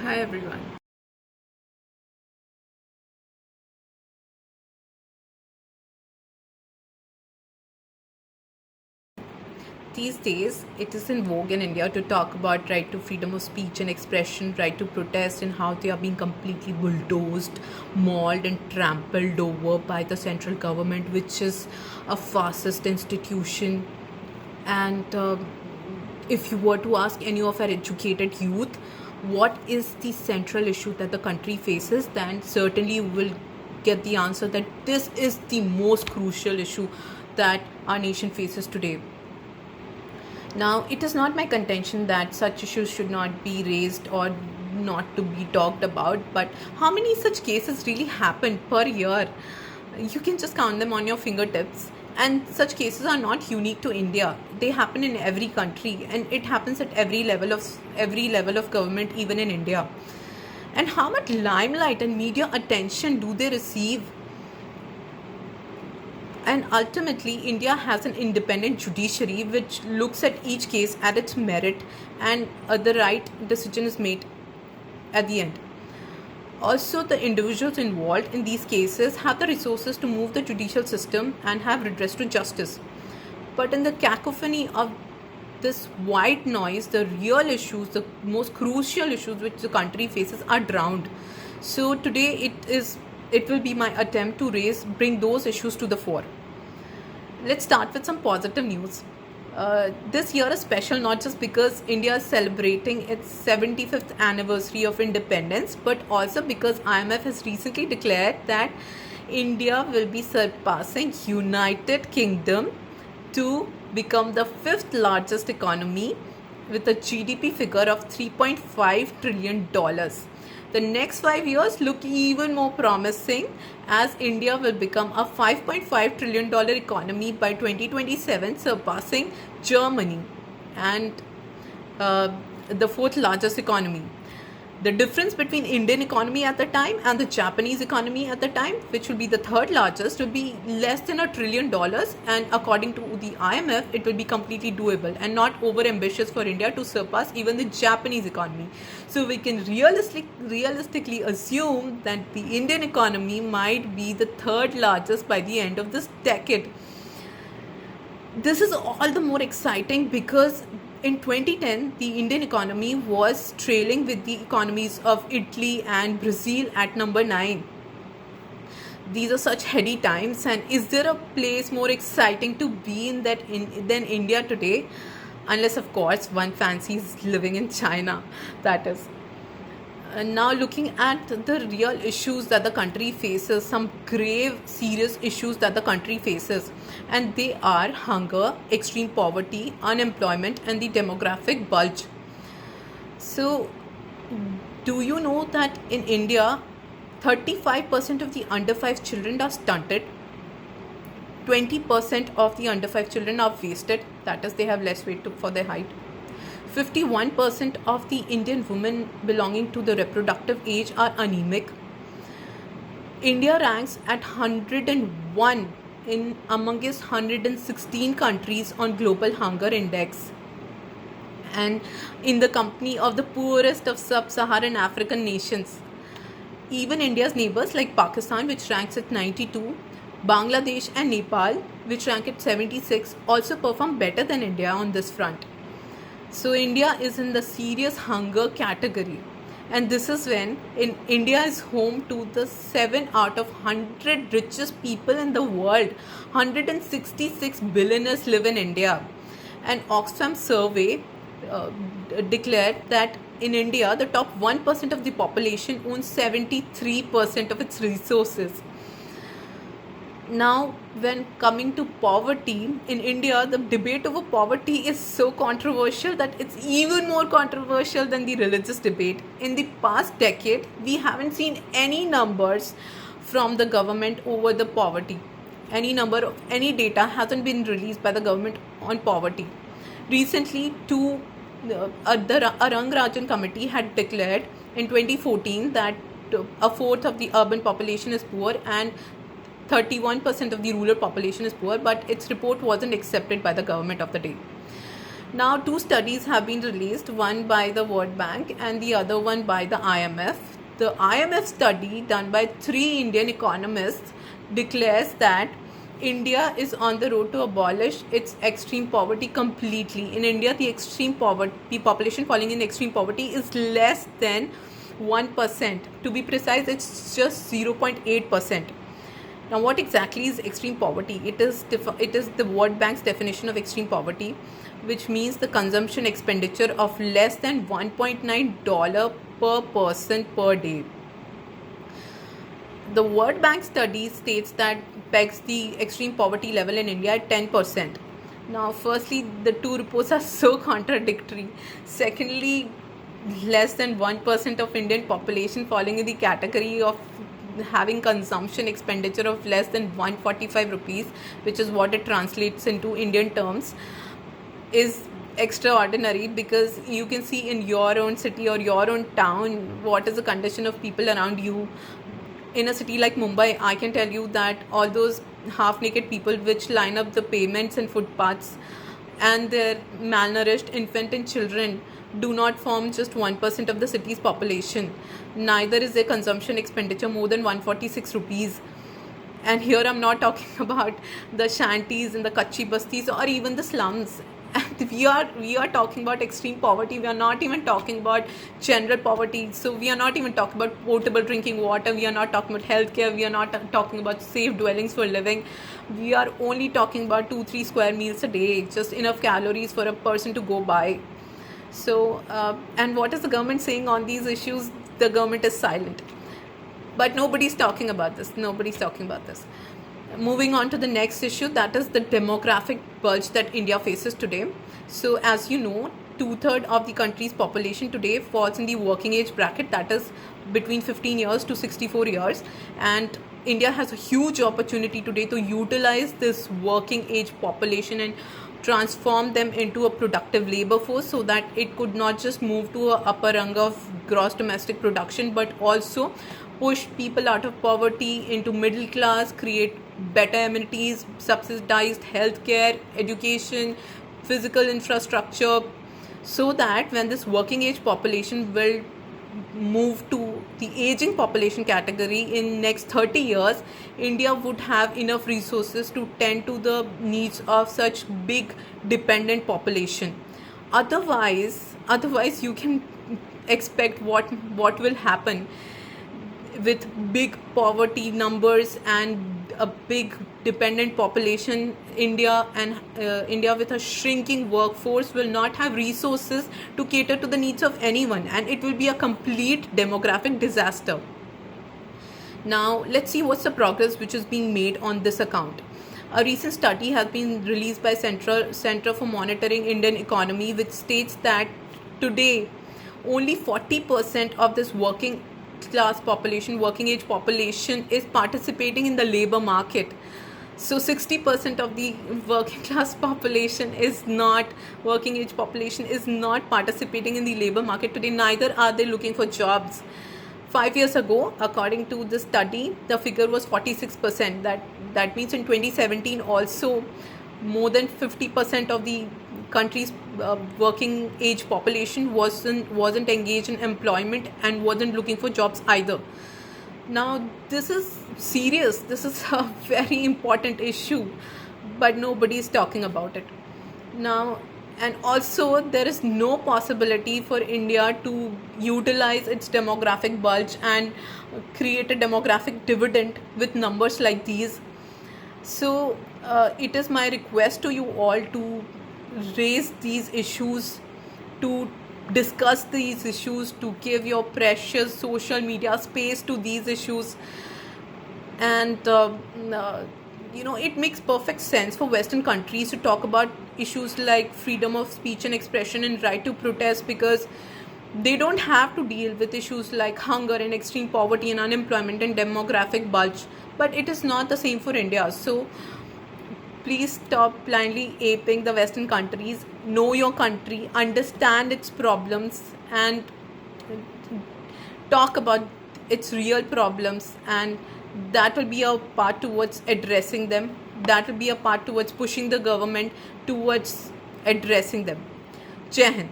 Hi everyone. These days, it is in vogue in India to talk about right to freedom of speech and expression, right to protest, and how they are being completely bulldozed, mauled, and trampled over by the central government, which is a fascist institution. And if you were to ask any of our educated youth, what is the central issue that the country faces, then certainly you will get the answer that this is the most crucial issue that our nation faces today. Now, it is not my contention that such issues should not be raised or not to be talked about, but how many such cases really happen per year? You can just count them on your fingertips. And such cases are not unique to India. They happen in every country, and it happens at every level of government, even in India. And how much limelight and media attention do they receive? And ultimately, India has an independent judiciary which looks at each case at its merit, and the right decision is made at the end. Also, the individuals involved in these cases have the resources to move the judicial system and have redress to justice. But in the cacophony of this white noise, the real issues, the most crucial issues which the country faces, are drowned. So today it will be my attempt to bring those issues to the fore. Let's start with some positive news. This year is special not just because India is celebrating its 75th anniversary of independence, but also because IMF has recently declared that India will be surpassing United Kingdom to become the fifth largest economy with a GDP figure of $3.5 trillion. The next 5 years look even more promising as India will become a $5.5 trillion economy by 2027, surpassing Germany and the fourth largest economy. The difference between Indian economy at the time and the Japanese economy at the time, which will be the third largest, will be less than $1 trillion, and according to the IMF, it will be completely doable and not over ambitious for India to surpass even the Japanese economy. So we can realistically assume that the Indian economy might be the third largest by the end of this decade. This is all the more exciting because in 2010, the Indian economy was trailing with the economies of Italy and Brazil at number 9. These are such heady times, and is there a place more exciting to be in than India today? Unless, of course, one fancies living in China, that is. Now looking at the real issues that the country faces, some grave serious issues that the country faces, and they are hunger, extreme poverty, unemployment, and the demographic bulge. So do you know that in India 35% of the under 5 children are stunted, 20% of the under 5 children are wasted, that is, they have less weight for their height. 51% of the Indian women belonging to the reproductive age are anemic. India ranks at 101 in amongst 116 countries on Global Hunger Index, and in the company of the poorest of sub-Saharan African nations. Even India's neighbors like Pakistan, which ranks at 92, Bangladesh and Nepal, which rank at 76, also perform better than India on this front. So India is in the serious hunger category, and this is when India is home to the 7 out of 100 richest people in the world. 166 billionaires live in India. An Oxfam survey declared that in India, the top 1% of the population owns 73% of its resources. Now, when coming to poverty in India, the debate over poverty is so controversial that it's even more controversial than the religious debate. In the past decade, we haven't seen any numbers from the government over the poverty. Any data hasn't been released by the government on poverty. Recently, the Rangrajan committee had declared in 2014 that a fourth of the urban population is poor and 31% of the rural population is poor, but its report wasn't accepted by the government of the day. Now, two studies have been released, one by the World Bank and the other one by the IMF. The IMF study, done by three Indian economists, declares that India is on the road to abolish its extreme poverty completely. In India, the extreme poverty, population falling in extreme poverty is less than 1%. To be precise, it's just 0.8%. Now, what exactly is extreme poverty? It is the World Bank's definition of extreme poverty, which means the consumption expenditure of less than $1.9 per person per day. The World Bank study states that pegs the extreme poverty level in India at 10%. Now, firstly, the two reports are so contradictory. Secondly, less than 1% of Indian population falling in the category of having consumption expenditure of less than 145 rupees, which is what it translates into Indian terms, is extraordinary, because you can see in your own city or your own town what is the condition of people around you. In a city like Mumbai, I can tell you that all those half-naked people which line up the pavements and footpaths and their malnourished infant and children do not form just 1% of the city's population. Neither is their consumption expenditure more than 146 rupees. And here I'm not talking about the shanties and the kachi bastis or even the slums. And we are talking about extreme poverty. We are not even talking about general poverty. So we are not even talking about potable drinking water. We are not talking about healthcare. We are not talking about safe dwellings for living. We are only talking about 2-3 square meals a day, just enough calories for a person to go by. So, and what is the government saying on these issues? The government is silent. But nobody's talking about this. Moving on to the next issue, that is the demographic bulge that India faces today. So, as you know, 2/3 of the country's population today falls in the working age bracket, that is between 15 years to 64 years. And India has a huge opportunity today to utilize this working age population and transform them into a productive labor force, so that it could not just move to a upper rung of gross domestic production, but also push people out of poverty into middle class, create better amenities, subsidized healthcare, education, physical infrastructure, so that when this working age population will move to the aging population category in next 30 years, India would have enough resources to tend to the needs of such big dependent population. Otherwise you can expect what will happen with big poverty numbers and a big dependent population. India with a shrinking workforce will not have resources to cater to the needs of anyone, and it will be a complete demographic disaster. Now, let's see what's the progress which is being made on this account. A recent study has been released by Center for Monitoring Indian Economy, which states that today only 40% of this working age population is participating in the labor market. So 60% of the working age population is not participating in the labor market today. Neither are they looking for jobs. 5 years ago, according to the study, the figure was 46%. That means in 2017 also more than 50% of the country's working age population wasn't engaged in employment and wasn't looking for jobs either. Now, this is serious. This is a very important issue, but nobody is talking about it. Now, and also there is no possibility for India to utilize its demographic bulge and create a demographic dividend with numbers like these. So, it is my request to you all to raise these issues, to discuss these issues, to give your precious social media space to these issues. And it makes perfect sense for Western countries to talk about issues like freedom of speech and expression and right to protest, because they don't have to deal with issues like hunger and extreme poverty and unemployment and demographic bulge. But it is not the same for India. So please stop blindly aping the Western countries. Know your country, understand its problems, and talk about its real problems, and that will be a part towards addressing them. That will be a part towards pushing the government towards addressing them. Jai Hind.